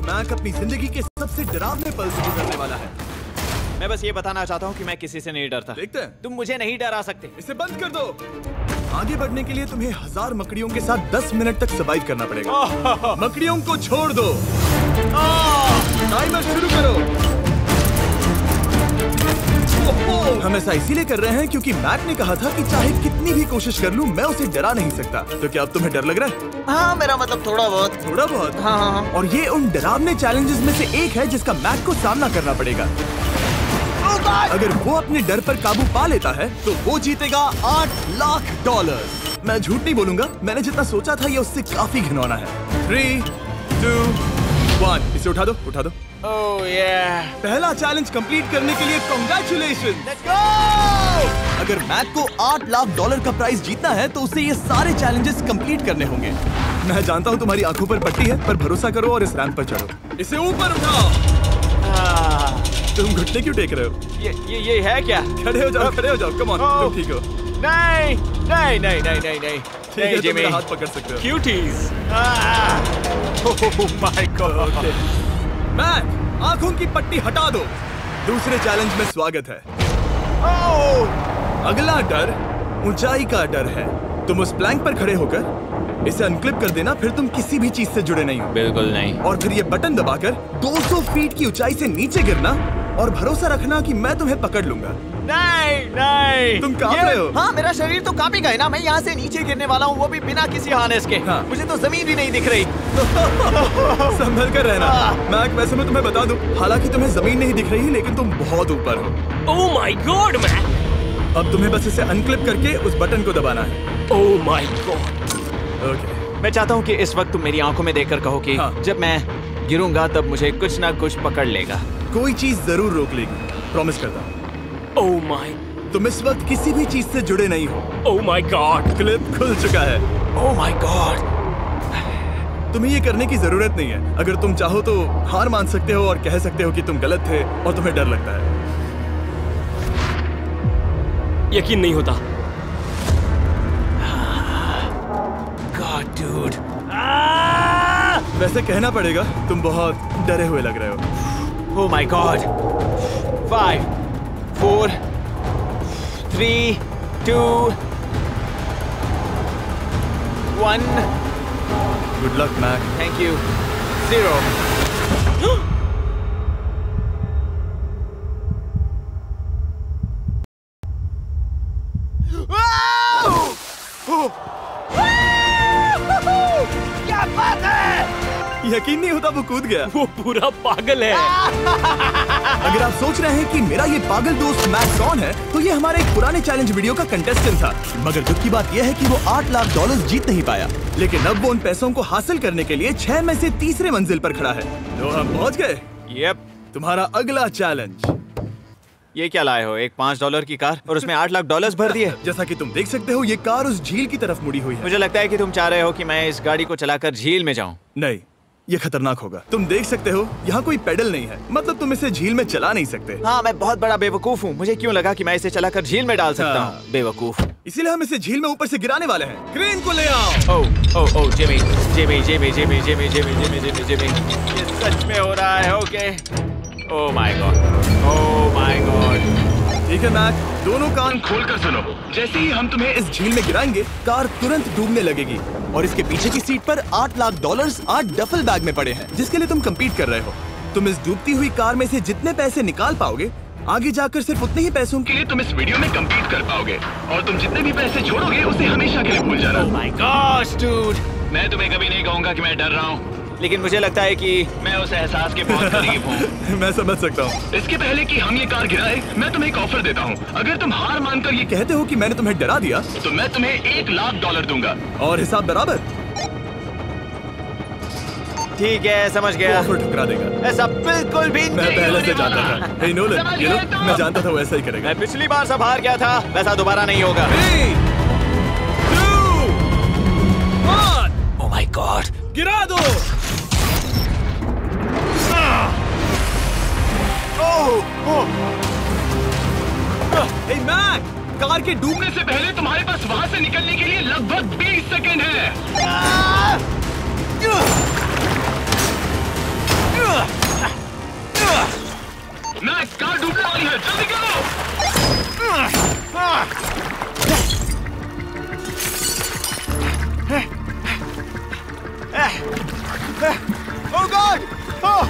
Mac अपनी जिंदगी के सबसे डरावने पल से गुजरने वाला है। मैं बस ये बताना चाहता हूँ कि मैं किसी से नहीं डरता। देखते हैं। तुम मुझे नहीं डरा सकते। इसे बंद कर दो। आगे बढ़ने के लिए तुम्हें 1000 मकड़ियों के साथ 10 मिनट तक सर्वाइव करना पड़ेगा। मकड़ियों को छोड़ दो। टाइमर शुरू करो। हम ऐसा इसीलिए कर रहे हैं क्योंकि मैक ने कहा था कि चाहे कितनी भी कोशिश कर लूं, मैं उसे डरा नहीं सकता। तो क्या अब तुम्हें डर लग रहा है? हाँ, मेरा मतलब थोड़ा बहुत। थोड़ा बहुत? हाँ। और ये उन डरावने चैलेंजेस में से एक है जिसका मैक को सामना करना पड़ेगा। अगर वो अपने डर पर काबू पा लेता है तो वो जीतेगा $8 लाख। मैं झूठ नहीं बोलूंगा, मैंने जितना सोचा था ये उससे काफी घिनौना है। 3, 2, 1, इसे उठा दो, उठा दो। ओह yeah. पहला चैलेंज कंप्लीट करने के लिए कांग्रेचुलेशन। Let's go! अगर मैक को $8 लाख का प्राइज जीतना है तो उसे ये सारे चैलेंजेस कंप्लीट करने होंगे। मैं जानता हूँ तुम्हारी आंखों पर पट्टी है, पर भरोसा करो और इस रैंप पर चढ़ो। इसे ऊपर उठाओ। तुम घुटने क्यों टेक रहे हो? ये है क्या? खड़े हो जाओ, खड़े हो जाओ। कम ऑन, तुम ठीक हो? नहीं नहीं नहीं नहीं नहीं नहीं। ठीक है, तुम मेरा हाथ पकड़ सकते हो। Cuties. Oh my God. Mac, आंखों की पट्टी हटा दो। दूसरे चैलेंज में स्वागत है। अगला डर ऊंचाई का डर है। तुम उस प्लैंक पर खड़े होकर इसे अनक्लिप कर देना, फिर तुम किसी भी चीज से जुड़े नहीं हो। बिल्कुल नहीं। और फिर ये बटन दबाकर 200 फीट की ऊंचाई से नीचे गिरना और भरोसा रखना कि मैं तुम्हें पकड़ लूंगा। नहीं नहीं। तुम कांप रहे हो? हाँ, मेरा शरीर तो कांपेगा ही ना। मैं यहाँ से नीचे गिरने वाला हूँ, वो भी बिना किसी हार्नेस के। हाँ। मुझे तो जमीन भी नहीं दिख रही। संभल कर रहना। मैक, वैसे मैं तुम्हें बता दूं, हालांकि तुम्हें जमीन नहीं दिख रही, लेकिन तुम बहुत ऊपर हो। Oh my God Mac. अब तुम्हें बस इसे अनक्लिप करके उस बटन को दबाना है। ओह माय गॉड। ओके। मैं चाहता हूँ कि इस वक्त तुम मेरी आंखों में देखकर कहो कि हाँ। जब मैं गिरूंगा तब मुझे कुछ ना कुछ पकड़ लेगा। कोई चीज जरूर रोक लेगी, प्रॉमिस करता हूँ। Oh my. तुम इस वक्त किसी भी चीज से जुड़े नहीं हो। Oh my God. क्लिप खुल चुका है। ओह माय गॉड। तुम्हें ये करने की जरूरत नहीं है। अगर तुम चाहो तो हार मान सकते हो और कह सकते हो कि तुम गलत थे और तुम्हें डर लगता है। यकीन नहीं होता। God dude. वैसे कहना पड़ेगा, तुम बहुत डरे हुए लग रहे हो। Oh my God. 5, 4, 3, 2, 1। Good luck Mac. Thank you. 0। क्या बात है? यकीन नहीं होता वो कूद गया। वो पूरा पागल है। अगर आप सोच रहे हैं कि मेरा ये पागल दोस्त मैक कौन है, तो ये हमारे एक पुराने चैलेंज वीडियो का कंटेस्टेंट था। मगर दुख की बात यह है कि वो $8 लाख जीत नहीं पाया। लेकिन अब वो उन पैसों को हासिल करने के लिए 6 में से तीसरे मंजिल पर खड़ा है। तो हम पहुंच गए। यप। तुम्हारा अगला चैलेंज। ये क्या लाए हो? एक $5 की कार और उसमें $8 लाख भर दिए। जैसा कि तुम देख सकते हो, ये कार उस झील की तरफ मुड़ी हुई है। मुझे लगता है कि तुम चाह रहे हो कि मैं इस गाड़ी को चलाकर झील में जाऊं। नहीं, ये खतरनाक होगा। तुम देख सकते हो यहाँ कोई पेडल नहीं है, मतलब तुम इसे झील में चला नहीं सकते। हाँ, मैं बहुत बड़ा बेवकूफ हूँ। मुझे क्यों लगा कि मैं इसे चलाकर झील में डाल सकता हाँ। हूँ? बेवकूफ। इसीलिए हम इसे झील में ऊपर से गिराने वाले हैं। क्रेन को ले आओ। Oh Jimmy Jimmy Jimmy Jimmy Jimmy Jimmy Jimmy Jimmy Jimmy, ये सच में हो रहा है? Okay. Oh my god, oh my god. ठीक है मैक, दोनों कान खोलकर सुनो। जैसे ही हम तुम्हें इस झील में गिराएंगे, कार तुरंत डूबने लगेगी और इसके पीछे की सीट पर $8 लाख 8 डफल बैग में पड़े हैं, जिसके लिए तुम कम्पीट कर रहे हो। तुम इस डूबती हुई कार में से जितने पैसे निकाल पाओगे, आगे जाकर सिर्फ उतने ही पैसों के लिए तुम इस वीडियो में कम्पीट कर पाओगे। और तुम जितने भी पैसे छोड़ोगे उसे हमेशा के लिए भूल जाना। Oh my gosh dude. मैं तुम्हें कभी नहीं कहूंगा कि मैं डर रहा हूँ, लेकिन मुझे लगता है कि मैं उस एहसास के बहुत करीब हूँ। मैं समझ सकता हूँ। इसके पहले कि हम ये कार गिराए, मैं तुम्हें एक ऑफर देता हूँ। अगर तुम हार मानकर ये कहते हो कि मैंने तुम्हें डरा दिया, तो मैं तुम्हें $1 लाख दूंगा। और हिसाब बराबर। ठीक है, समझ गया। ऑफर ठुकरा देगा। ऐसा बिल्कुल भी मैं नहीं पहले होने से जानता वाला। था। हे नोलन, you know, मैं जानता था वो ऐसा ही करेगा। मैं पिछली बार सब हार गया था, वैसा दोबारा नहीं होगा। 3, 2, 1, ओह माय गॉड। गिरा दो। हे मैक, कार के डूबने से पहले तुम्हारे पास वहाँ से निकलने के लिए लगभग 20 सेकंड है। कार डूबने वाली है, जल्दी करो। Oh God! Oh!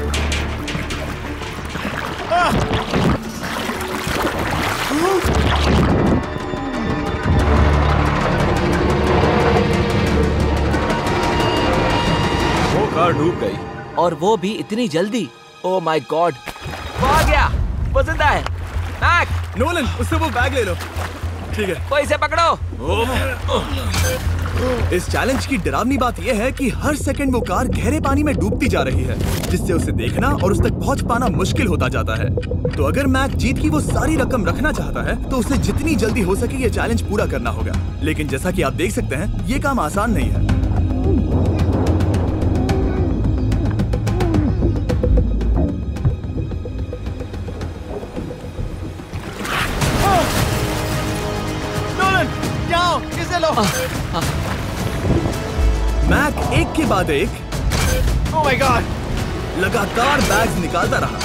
वो कार डूब गई। और वो भी इतनी जल्दी। ओह माय गॉड, वो आ गया, वो जिंदा है। मैक, नोलन, उससे वो बैग ले लो। ठीक है। वो इसे पकड़ो। इस चैलेंज की डरावनी बात यह है कि हर सेकंड वो कार गहरे पानी में डूबती जा रही है, जिससे उसे देखना और उस तक पहुंच पाना मुश्किल होता जाता है। तो अगर मैक जीत की वो सारी रकम रखना चाहता है तो उसे जितनी जल्दी हो सके ये चैलेंज पूरा करना होगा। लेकिन जैसा कि आप देख सकते हैं, ये काम आसान नहीं है। मैक एक के बाद एक ओह माय गॉड, लगातार बैग्स निकालता रहा।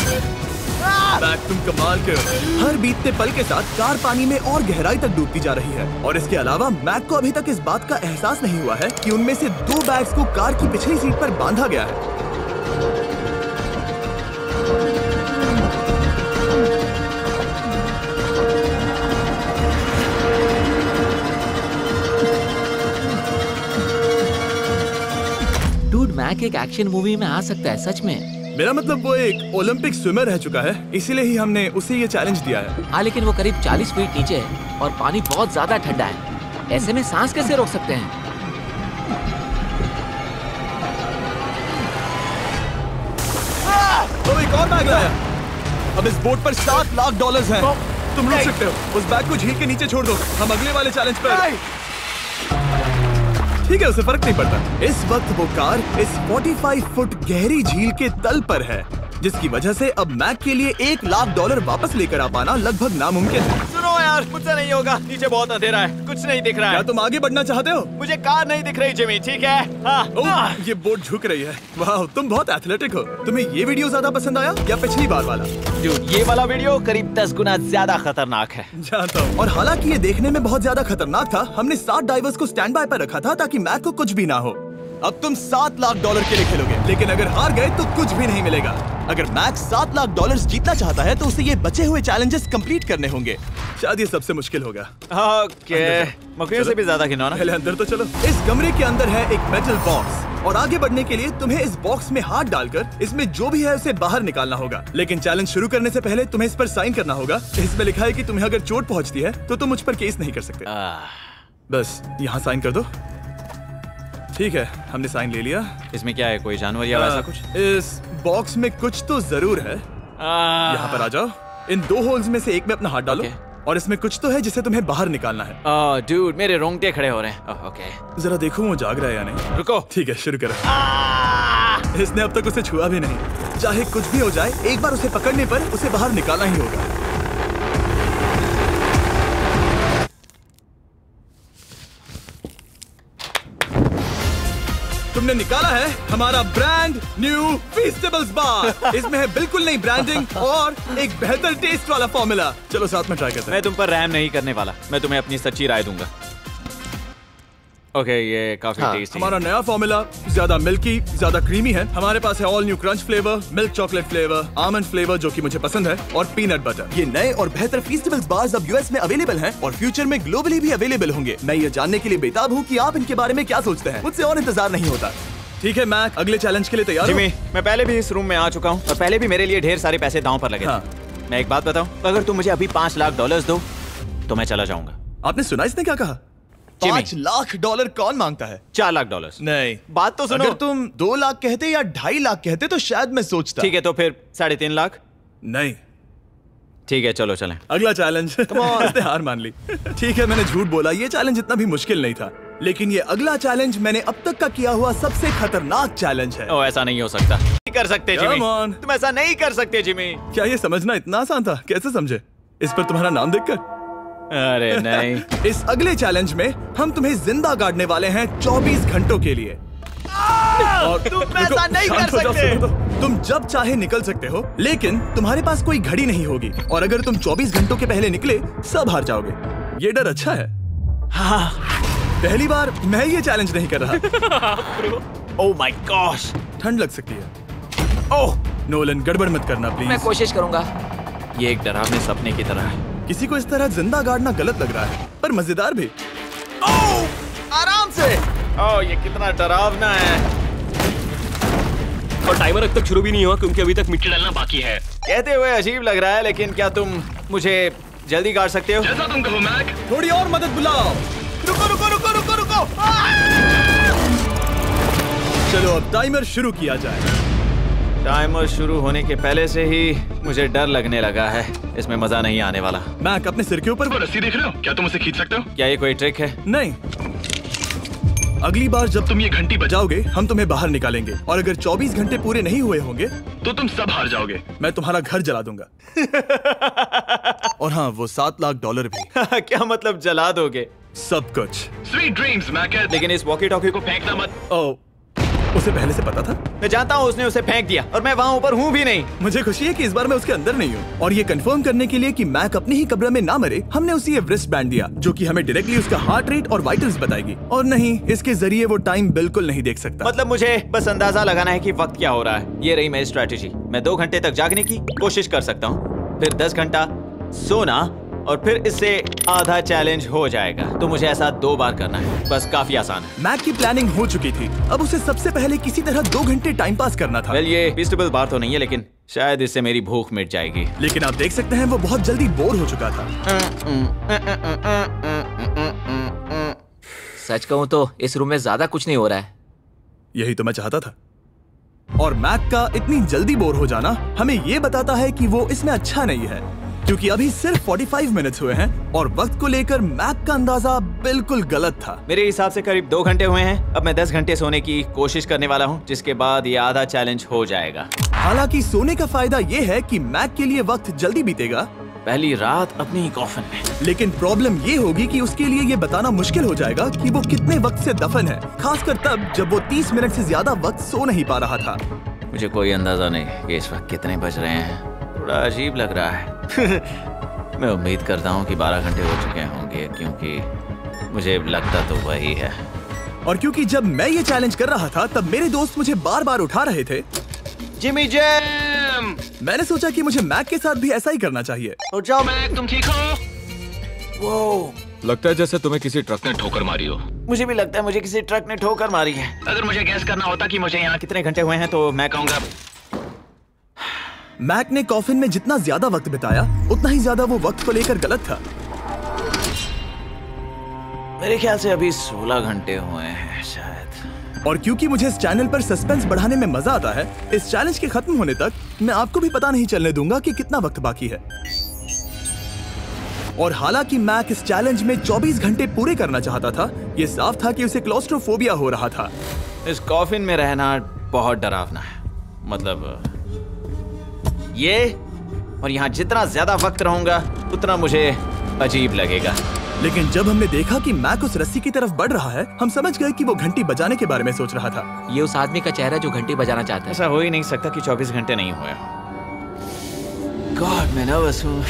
मैक, तुम कमाल के हो। हर बीतते पल के साथ कार पानी में और गहराई तक डूबती जा रही है, और इसके अलावा मैक को अभी तक इस बात का एहसास नहीं हुआ है कि उनमें से 2 बैग्स को कार की पिछली सीट पर बांधा गया है। मैक एक एक्शन मूवी में आ सकता है, सच में। मेरा मतलब वो एक ओलंपिक स्विमर रह चुका है, इसीलिए ही हमने उसे ये चैलेंज दिया है। हाँ, लेकिन वो करीब 40 फीट नीचे है और पानी बहुत ज्यादा ठंडा है। ऐसे में सांस कैसे रोक सकते हैं? तो एक और बैग लाया। अब इस बोट पर $7 लाख हैं। तुम रुक सकते हो। उस बैग को झील के नीचे छोड़ दो, हम अगले वाले चैलेंज पर। ठीक है, उसे फर्क नहीं पड़ता। इस वक्त वो कार इस 45 फुट गहरी झील के तल पर है, जिसकी वजह से अब मैक के लिए $1 लाख वापस लेकर आ पाना लगभग नामुमकिन है। सुनो यार, मुझसे नहीं होगा, नीचे बहुत अंधेरा है, कुछ नहीं दिख रहा है। क्या तुम आगे बढ़ना चाहते हो? मुझे कार नहीं दिख रही जिमी, ठीक है? हाँ। ओह, ये बोट झुक रही है। वाह, तुम बहुत एथलेटिक हो। तुम्हें ये वीडियो ज्यादा पसंद आया या पिछली बार वाला? Dude, ये वाला वीडियो करीब 10 गुना ज्यादा खतरनाक है। जानता हूँ। और हालांकि ये देखने में बहुत ज्यादा खतरनाक था, हमने 7 डाइवर्स को स्टैंड बाय पर रखा था ताकि मैक को कुछ भी ना हो। अब तुम $7 लाख के लिए खेलोगे, लेकिन अगर हार गए तो कुछ भी नहीं मिलेगा। अगर मैक $7 लाख जीतना चाहता है तो उसे ये बचे हुए चैलेंजेस कंप्लीट करने होंगे। शायद ये सबसे मुश्किल होगा। ओके, मकड़ियों से भी ज्यादा खिलौना। पहले अंदर तो चलो। इस कमरे के अंदर है एक मेटल बॉक्स, और आगे बढ़ने के लिए तुम्हें इस बॉक्स में हाथ डालकर इसमें जो भी है उसे बाहर निकालना होगा। लेकिन चैलेंज शुरू करने से पहले तुम्हें इस पर साइन करना होगा। इसमें लिखा है कि तुम्हें अगर चोट पहुंचती है तो तुम मुझ पर केस नहीं कर सकते। बस यहाँ साइन कर दो। ठीक है, हमने साइन ले लिया। इसमें क्या है, कोई जानवर या वैसा कुछ? इस बॉक्स में कुछ तो जरूर है। यहाँ पर आ जाओ। इन 2 होल्स में से एक में अपना हाथ डालो, और इसमें कुछ तो है जिसे तुम्हें बाहर निकालना है। डूड, मेरे रोंगटे खड़े हो रहे हैं। ओके, जरा देखो वो जाग रहा है या नहीं। रुको। ठीक है, शुरू करो। इसने अब तक उसे छुआ भी नहीं। चाहे कुछ भी हो जाए, एक बार उसे पकड़ने पर उसे बाहर निकालना ही होगा। तुमने निकाला है हमारा ब्रांड न्यू फीस्टेबल्स बार। इसमें है बिल्कुल नई ब्रांडिंग और एक बेहतर टेस्ट वाला फॉर्मूला। चलो साथ में ट्राई करते हैं। मैं तुम पर रहम नहीं करने वाला, मैं तुम्हें अपनी सच्ची राय दूंगा। ओके, ये काफी टेस्टी। हमारा नया फॉर्मूला ज्यादा मिल्की, ज्यादा क्रीमी है। हमारे पास है all new crunch flavour, milk chocolate flavour, almond flavour जो कि मुझे पसंद है, और पीनट बटर। ये नए और बेहतर फीस्टेबल्स बार्स अब यूएस में अवेलेबल हैं और फ्यूचर में ग्लोबली भी अवेलेबल होंगे। मैं ये जानने के लिए बेताब हूँ कि आप इनके बारे में क्या सोचते हैं। मुझसे और इंतजार नहीं होता। ठीक है मैक, अगले चैलेंज के लिए तैयार हो? जिमी, मैं पहले भी इस रूम में आ चुका हूँ और पहले भी मेरे लिए ढेर सारे पैसे दांव पर लगे थे। मैं एक बात बताऊँ, अगर तुम मुझे अभी $5 लाख दो तो मैं चला जाऊंगा। आपने सुना इसने क्या कहा? $5 लाख कौन मांगता है? $4 लाख। नहीं, बात तो सुनो। अगर तुम 2 लाख कहते या 2.5 लाख कहते तो शायद मैं सोचता। ठीक है, तो फिर 3.5 लाख। नहीं, ठीक है, चलो चलें। अगला चैलेंज। इसने हार मान ली। ठीक है, मैंने झूठ बोला, ये चैलेंज इतना भी मुश्किल नहीं था, लेकिन ये अगला चैलेंज मैंने अब तक का किया हुआ सबसे खतरनाक चैलेंज है। ओह, ऐसा नहीं हो सकता। नहीं कर सकते जिमी, Come on. तुम ऐसा नहीं कर सकते जिमी। क्या ये समझना इतना आसान था? कैसे समझे? इस पर तुम्हारा नाम देखकर? अरे नहीं। इस अगले चैलेंज में हम तुम्हें जिंदा गाड़ने वाले हैं 24 घंटों के लिए। तुम ऐसा नहीं कर सकते। तुम जब चाहे निकल सकते हो, लेकिन तुम्हारे पास कोई घड़ी नहीं होगी और अगर तुम 24 घंटों के पहले निकले सब हार जाओगे। ये डर अच्छा है। हाँ। पहली बार मैं ये चैलेंज नहीं कर रहा। ओह माय गॉश, ठंड लग सकती है। ओह नोलन गड़बड़ मत करना मैं प्लीज। कोशिश करूंगा। ये एक डरावने सपने की तरह है। किसी को इस तरह जिंदा गाड़ना गलत लग रहा है, पर मजेदार भी। ओह, आराम से। ओह ये कितना डरावना है। और टाइमर अब तक शुरू भी नहीं हुआ क्योंकि अभी तक मिट्टी डालना बाकी है। कहते हुए अजीब लग रहा है, लेकिन क्या तुम मुझे जल्दी गाड़ सकते हो? जैसा तुम कहो मैक। थोड़ी और मदद बुलाओ। रुको रुको रुको रुको रुको। चलो अब टाइमर शुरू किया जाए। टाइमर शुरू होने के पहले से ही मुझे डर लगने लगा है। इसमें मजा नहीं आने वाला। मैक अपने सिर के ऊपर। वो रस्सी देख रहे हो? क्या तुम उसे खींच सकते हो? क्या ये कोई ट्रिक है? नहीं, अगली बार जब तुम ये घंटी बजाओगे हम तुम्हें बाहर निकालेंगे और अगर 24 घंटे पूरे नहीं हुए होंगे तो तुम सब हार जाओगे। मैं तुम्हारा घर जला दूंगा। और हाँ, वो $7 लाख भी। क्या मतलब जला दोगे? सब कुछ। Sweet dreams Mac. लेकिन इस वॉकी टॉकी को फेंकना मत। ओ, उसे पहले से पता था? मैं जानता हूँ उसने उसे फेंक दिया और मैं वहाँ ऊपर हूँ भी नहीं। मुझे खुशी है कि इस बार मैं उसके अंदर नहीं हूँ। और ये कंफर्म करने के लिए कि मैक अपनी ही कब्र में ना मरे, हमने उसे ये रिस्ट बैंड दिया जो कि हमें डायरेक्टली उसका हार्ट रेट और वाइटल्स बताएगी। और नहीं, इसके जरिए वो टाइम बिल्कुल नहीं देख सकता। मतलब मुझे बस अंदाजा लगाना है कि वक्त क्या हो रहा है। ये रही मेरी स्ट्रेटेजी। मैं 2 घंटे तक जागने की कोशिश कर सकता हूँ, फिर 10 घंटा सोना और फिर इससे आधा चैलेंज हो जाएगा। तो मुझे ऐसा 2 बार करना है, बस काफी आसान है। मैक की प्लानिंग हो चुकी थी, अब उसे सबसे पहले किसी तरह 2 घंटे टाइम पास करना था। वेल ये फीस्टेबल बार तो नहीं है, लेकिन शायद इससे मेरी भूख मिट जाएगी। लेकिन आप देख सकते हैं वो बहुत जल्दी बोर हो चुका था। सच कहूँ तो इस रूम में ज्यादा कुछ नहीं हो रहा है। यही तो मैं चाहता था। और मैक का इतनी जल्दी बोर हो जाना हमें ये बताता है कि वो इसमें अच्छा नहीं है, क्योंकि अभी सिर्फ 45 मिनट्स हुए हैं और वक्त को लेकर मैक का अंदाजा बिल्कुल गलत था। मेरे हिसाब से करीब 2 घंटे हुए हैं। अब मैं 10 घंटे सोने की कोशिश करने वाला हूँ, जिसके बाद ये आधा चैलेंज हो जाएगा। हालांकि सोने का फायदा ये है कि मैक के लिए वक्त जल्दी बीतेगा। पहली रात अपनी ही कॉफिन में। लेकिन प्रॉब्लम ये होगी कि उसके लिए ये बताना मुश्किल हो जाएगा कि वो कितने वक्त से दफन है, खासकर तब जब वो 30 मिनट से ज्यादा वक्त सो नहीं पा रहा था। मुझे कोई अंदाजा नहीं कि इस वक्त कितने बज रहे हैं। थोड़ा अजीब लग रहा है। मैं उम्मीद करता हूँ कि 12 घंटे हो चुके होंगे, क्योंकि मुझे लगता तो वही है। और क्योंकि जब मैं ये चैलेंज कर रहा था तब मेरे दोस्त मुझे बार बार उठा रहे थे। Jimmy jam! मैंने सोचा कि मुझे मैक के साथ भी ऐसा ही करना चाहिए। उठ जाओ मैक, तुम ठीक हो? वो लगता है जैसे तुम्हें किसी ट्रक ने ठोकर मारी हो। मुझे भी लगता है मुझे किसी ट्रक ने ठोकर मारी है। अगर मुझे गैस करना होता कि मुझे यहाँ कितने घंटे हुए हैं तो मैं कहूँगा मैक ने कॉफिन में जितना ज्यादा वक्त बिताया उतना ही ज्यादा वो वक्त को लेकर गलत था। मेरे ख्याल से अभी 16 घंटे हुए हैं शायद। और क्योंकि मुझे इस चैनल पर सस्पेंस बढ़ाने में मजा आता है, इस चैलेंज के खत्म होने तक मैं आपको भी पता नहीं चलने दूंगा कि कितना वक्त बाकी है। और हालांकि मैक इस चैलेंज में 24 घंटे पूरे करना चाहता था, ये साफ था कि उसे क्लॉस्ट्रोफोबिया हो रहा था। इस कॉफिन में रहना बहुत डरावना है। मतलब ये, और यहाँ जितना ज्यादा वक्त रहूंगा उतना मुझे अजीब लगेगा। लेकिन जब हमने देखा कि मैक उस रस्सी की तरफ बढ़ रहा है, हम समझ गए कि वो घंटी बजाने के बारे में सोच रहा था। ये उस आदमी का चेहरा जो घंटी बजाना चाहता है। ऐसा हो ही नहीं सकता कि 24 घंटे नहीं हुए। गॉड, मैं नर्वस हूँ।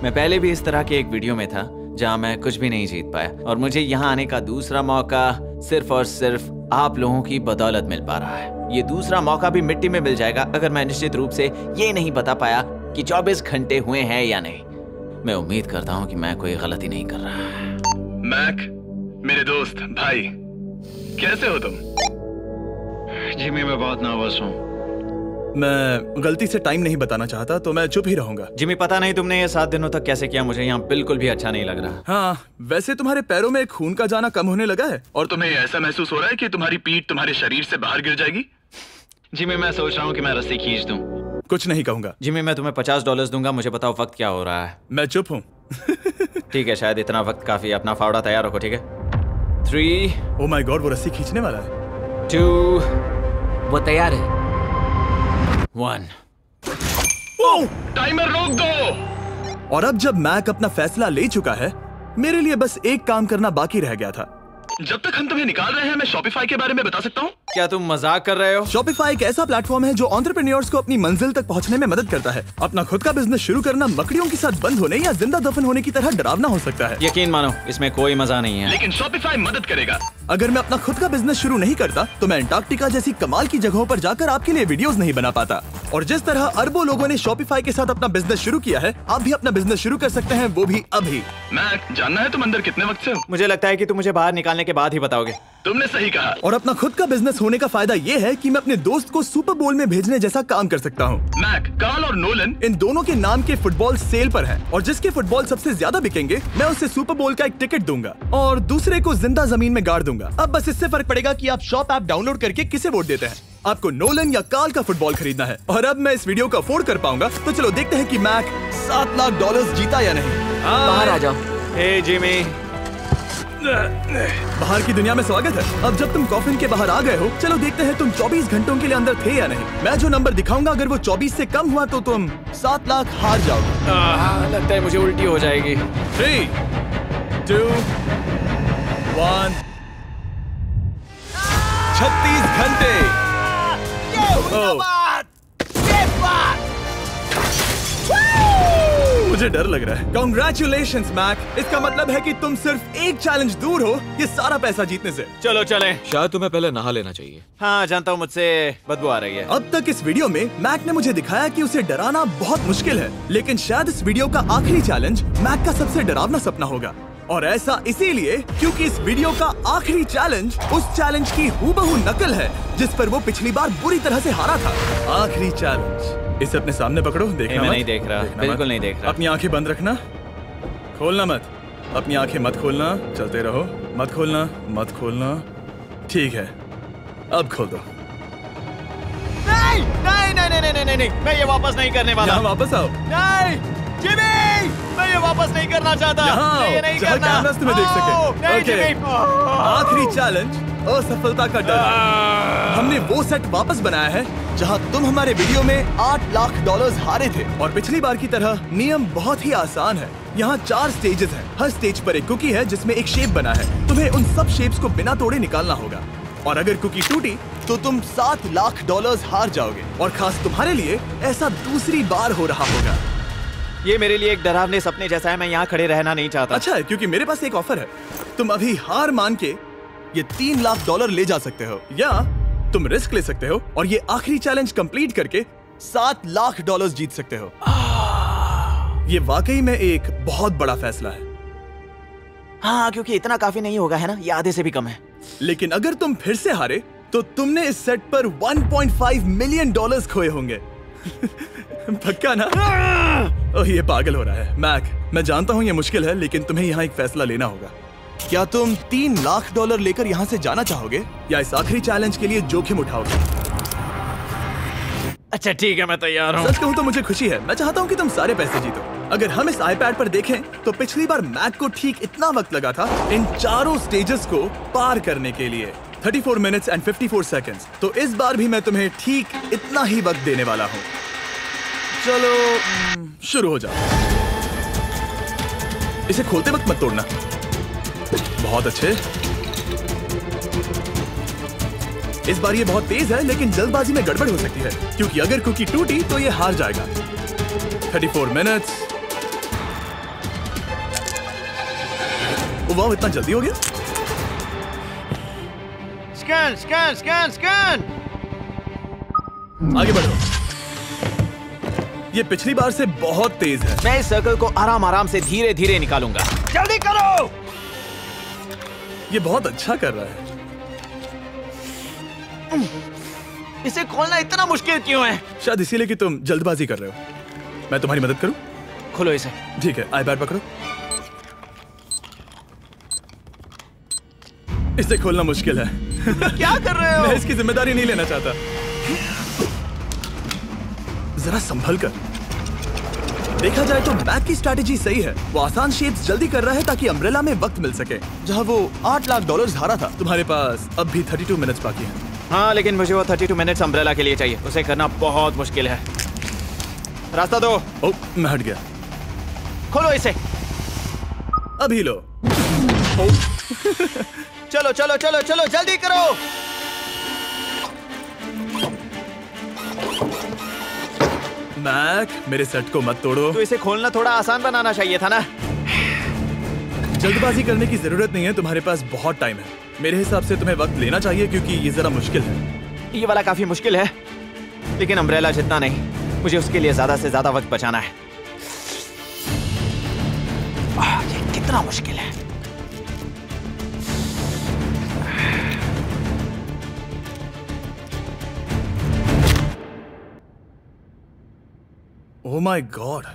मैं पहले भी इस तरह के एक वीडियो में था जहाँ मैं कुछ भी नहीं जीत पाया, और मुझे यहाँ आने का दूसरा मौका सिर्फ और सिर्फ आप लोगों की बदौलत मिल पा रहा है। ये दूसरा मौका भी मिट्टी में मिल जाएगा अगर मैं निश्चित रूप से ये नहीं बता पाया कि 24 घंटे हुए हैं या नहीं। मैं उम्मीद करता हूँ कि मैं कोई गलती नहीं कर रहा। मैक, मेरे दोस्त भाई, कैसे हो तुम? जिमी, मैं बहुत नर्वस हूँ। मैं गलती से टाइम नहीं बताना चाहता तो मैं चुप ही रहूंगा। जिमी, पता नहीं तुमने ये 7 दिनों तक कैसे किया, मुझे यहाँ बिल्कुल भी अच्छा नहीं लग रहा। हाँ, वैसे तुम्हारे पैरों में खून का जाना कम होने लगा है। और तुम्हें ऐसा महसूस हो रहा है कि तुम्हारी पीठ तुम्हारे शरीर से बाहर गिर जाएगी? जिमी, मैं सोच रहा हूँ कि मैं रस्सी खींच दूं। कुछ नहीं कहूंगा। जिमी, मैं तुम्हें $50 दूंगा, मुझे बताओ वक्त क्या हो रहा है। मैं चुप हूँ। ठीक है, शायद इतना वक्त काफी। अपना फावड़ा तैयार रखो, ठीक है? 3 ओह माय गॉड, वो रस्सी खींचने वाला है। 2 वो तैयार है। 1 टाइमर रोक दो। और अब जब मैक अपना फैसला ले चुका है, मेरे लिए बस एक काम करना बाकी रह गया था। जब तक हम तुम्हें निकाल रहे हैं, मैं शॉपिफाई के बारे में बता सकता हूँ। क्या तुम मजाक कर रहे हो? Shopify एक ऐसा प्लेटफॉर्म है जो एंटरप्रेन्योर्स को अपनी मंजिल तक पहुंचने में मदद करता है। अपना खुद का बिजनेस शुरू करना मकड़ियों के साथ बंद होने या जिंदा दफन होने की तरह डरावना हो सकता है। यकीन मानो, इसमें कोई मजा नहीं है। लेकिन Shopify मदद करेगा। अगर मैं अपना खुद का बिजनेस शुरू नहीं करता तो मैं अंटार्कटिका जैसी कमाल की जगहों पर जाकर आपके लिए वीडियोस नहीं बना पाता। और जिस तरह अरबों लोगों ने Shopify के साथ अपना बिजनेस शुरू किया है, आप भी अपना बिजनेस शुरू कर सकते हैं, वो भी अभी। मैक, जानना है तुम अंदर कितने वक्त से हो? मुझे लगता है कि तुम मुझे बाहर निकालने के बाद ही बताओगे। तुमने सही कहा। और अपना खुद का बिजनेस होने का फायदा ये है कि मैं अपने दोस्त को सुपर बोल में भेजने जैसा काम कर सकता हूँ। मैक, कार्ल और नोलन इन दोनों के नाम के फुटबॉल सेल पर हैं और जिसके फुटबॉल सबसे ज्यादा बिकेंगे मैं उसे सुपर बोल का एक टिकट दूंगा और दूसरे को जिंदा जमीन में गाड़ दूंगा। अब बस इससे फर्क पड़ेगा कि आप शॉप ऐप डाउनलोड करके किसे वोट देते हैं। आपको नोलन या कार्ल का फुटबॉल खरीदना है और अब मैं इस वीडियो को अफोर्ड कर पाऊंगा, तो चलो देखते हैं कि मैक $7 लाख जीता या नहीं। बाहर आ जाओ। हे जिमी, बाहर की दुनिया में स्वागत है। अब जब तुम कॉफिन के बाहर आ गए हो, चलो देखते हैं तुम 24 घंटों के लिए अंदर थे या नहीं। मैं जो नंबर दिखाऊंगा, अगर वो 24 से कम हुआ तो तुम 7 लाख हार जाओगे। लगता है मुझे उल्टी हो जाएगी। 3, 2, 1। 36 घंटे। मुझे डर लग रहा है। Congratulations, Mac. इसका मतलब है कि तुम सिर्फ एक चैलेंज दूर हो ये सारा पैसा जीतने से। चलो चलें। शायद तुम्हें पहले नहा लेना चाहिए। हाँ जानता हूँ, मुझसे बदबू आ रही है। अब तक इस वीडियो में मैक ने मुझे दिखाया कि उसे डराना बहुत मुश्किल है, लेकिन शायद इस वीडियो का आखिरी चैलेंज मैक का सबसे डरावना सपना होगा। और ऐसा इसीलिए क्योंकि इस वीडियो का आखिरी चैलेंज उस चैलेंज की हूबहू नकल है जिस पर वो पिछली बार बुरी तरह से हारा था। आखिरी चैलेंज। इसे अपने सामने पकड़ो, देखना मैं मत। नहीं देख रहा, देखना बिल्कुल मत। नहीं देख रहा। अपनी आंखें बंद रखना, खोलना मत। अपनी आंखें मत खोलना, चलते रहो। मत खोलना, मत खोलना। ठीक है, अब खोल दो। नहीं नहीं नहीं नहीं नहीं नहीं, मैं ये वापस नहीं करने वाला। यहाँ वापस आओ। नहीं जिमी, मैं ये वापस नहीं करना चाहता। यहाँ मैं ये आओ, नहीं जहाँ करना। कैमरास तुम्हें देख सके। नहीं ओके। जिमी। आखिरी चैलेंज, असफलता का डर। हमने वो सेट वापस बनाया है जहां तुम हमारे वीडियो में $8 लाख हारे थे। और पिछली बार की तरह नियम बहुत ही आसान है। यहाँ 4 स्टेजेस हैं। हर स्टेज पर एक कुकी है जिसमें एक शेप बना है। तुम्हें उन सब शेप्स को बिना तोड़े निकालना होगा और अगर कुकी टूटी तो तुम $7 लाख हार जाओगे। और खास तुम्हारे लिए ऐसा दूसरी बार हो रहा होगा। ये मेरे लिए एक डरावने सपने जैसा है। मैं यहाँ खड़े रहना नहीं चाहता। अच्छा है, क्योंकि मेरे पास एक ऑफर है। तुम अभी हार मान के ये $3 लाख ले जा सकते हो, या तुम रिस्क ले सकते हो और ये आखिरी चैलेंज कंप्लीट करके $7 लाख जीत सकते हो। ये वाकई में एक बहुत बड़ा फैसला है। हाँ, क्योंकि इतना काफी नहीं होगा, है ना? ये आधे से भी कम है। लेकिन अगर तुम फिर से हारे तो तुमने इस सेट पर $1.5 मिलियन खोए होंगे। पक्का ना? ओह, ये पागल हो रहा है। मैक, मैं जानता हूँ ये मुश्किल है, लेकिन तुम्हें यहाँ एक फैसला लेना होगा। क्या तुम $3 लाख लेकर यहाँ से जाना चाहोगे या इस आखिरी चैलेंज के लिए जोखिम उठाओगे? अच्छा ठीक है, मैं तैयार हूँ। सच कहूँ तो मुझे खुशी है। मैं चाहता हूँ कि तुम सारे पैसे जीतो। अगर हम इस iPad पर देखें तो पिछली बार मैक को ठीक इतना वक्त लगा था इन चारों स्टेजेस को पार करने के लिए, 34 मिनट्स एंड 54 सेकंड्स। तो इस बार भी मैं तुम्हें ठीक इतना ही वक्त देने वाला हूँ। चलो शुरू हो जाओ। इसे खोलते वक्त मत तोड़ना। बहुत अच्छे। इस बार ये बहुत तेज है, लेकिन जल्दबाजी में गड़बड़ हो सकती है क्योंकि अगर कुकी टूटी तो ये हार जाएगा। 34 मिनट्स। वाह, इतना जल्दी हो गया। Scan scan scan scan. आगे बढ़ो। ये पिछली बार से बहुत तेज है। मैं इस सर्कल को आराम आराम से धीरे धीरे निकालूंगा। जल्दी करो। ये बहुत अच्छा कर रहा है। इसे खोलना इतना मुश्किल क्यों है? शायद इसीलिए कि तुम जल्दबाजी कर रहे हो। मैं तुम्हारी मदद करूं? खोलो इसे। ठीक है, iPad पकड़ो। इसे खोलना मुश्किल है। क्या कर रहे हो? मैं इसकी जिम्मेदारी नहीं लेना चाहता। जरा संभल कर। देखा जाए तो मैक की स्ट्रैटेजी सही है। वो आसान शेप्स जल्दी कर रहा है ताकि अम्ब्रेला में वक्त मिल सके। जहां वो $8 लाख हारा था, तुम्हारे पास अब भी 32 मिनट्स बाकी हैं। हाँ, लेकिन मुझे वो 32 मिनट्स अम्ब्रेला के लिए चाहिए। उसे करना बहुत मुश्किल है। रास्ता दो। ओह, मैं हट गया। खोलो इसे। अभी लो। चलो चलो चलो चलो, जल्दी करो। मैक, मेरे सेट को मत तोड़ो। तो इसे खोलना थोड़ा आसान बनाना चाहिए था ना। जल्दबाजी करने की जरूरत नहीं है, तुम्हारे पास बहुत टाइम है। मेरे हिसाब से तुम्हें वक्त लेना चाहिए क्योंकि ये जरा मुश्किल है। ये वाला काफी मुश्किल है, लेकिन अम्ब्रेला जितना नहीं। मुझे उसके लिए ज्यादा से ज्यादा वक्त बचाना है। ये कितना मुश्किल है। ओह माय गॉड,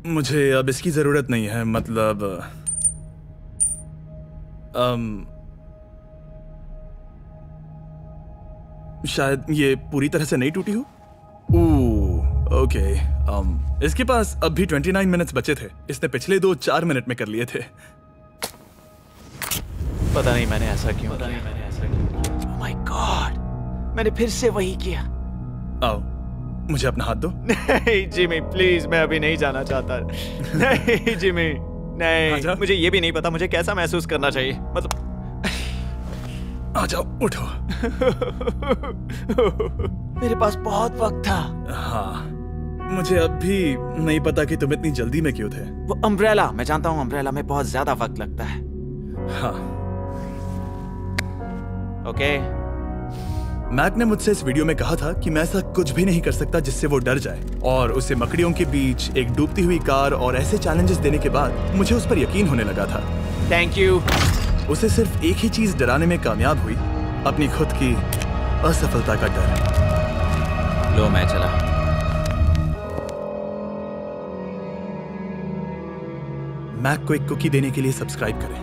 मुझे अब इसकी जरूरत नहीं है। मतलब शायद ये पूरी तरह से नहीं टूटी हो। ओके, इसके पास अब भी 29 मिनट्स बचे थे। इसने पिछले 4 मिनट में कर लिए थे। पता नहीं मैंने ऐसा क्यों किया। ओह माय गॉड, मैंने फिर से वही किया। आओ, मुझे अपना हाथ दो। नहीं जिमी प्लीज, मैं अभी नहीं जाना चाहता। नहीं जिमी, नहीं। मुझे ये भी नहीं पता मुझे कैसा महसूस करना चाहिए। मतलब आ जाओ, उठो। मेरे पास बहुत वक्त था। हाँ, मुझे अब भी नहीं पता कि तुम इतनी जल्दी में क्यों थे। वो अम्ब्रेला, मैं जानता हूँ अम्ब्रेला में बहुत ज्यादा वक्त लगता है। हाँ। ओके। मैक ने मुझसे इस वीडियो में कहा था कि मैं ऐसा कुछ भी नहीं कर सकता जिससे वो डर जाए, और उसे मकड़ियों के बीच एक डूबती हुई कार और ऐसे चैलेंजेस देने के बाद मुझे उस पर यकीन होने लगा था। Thank you. उसे सिर्फ एक ही चीज डराने में कामयाब हुई, अपनी खुद की असफलता का डर। लो मैं चला। मैक को एक कुकी देने के लिए सब्सक्राइब करें।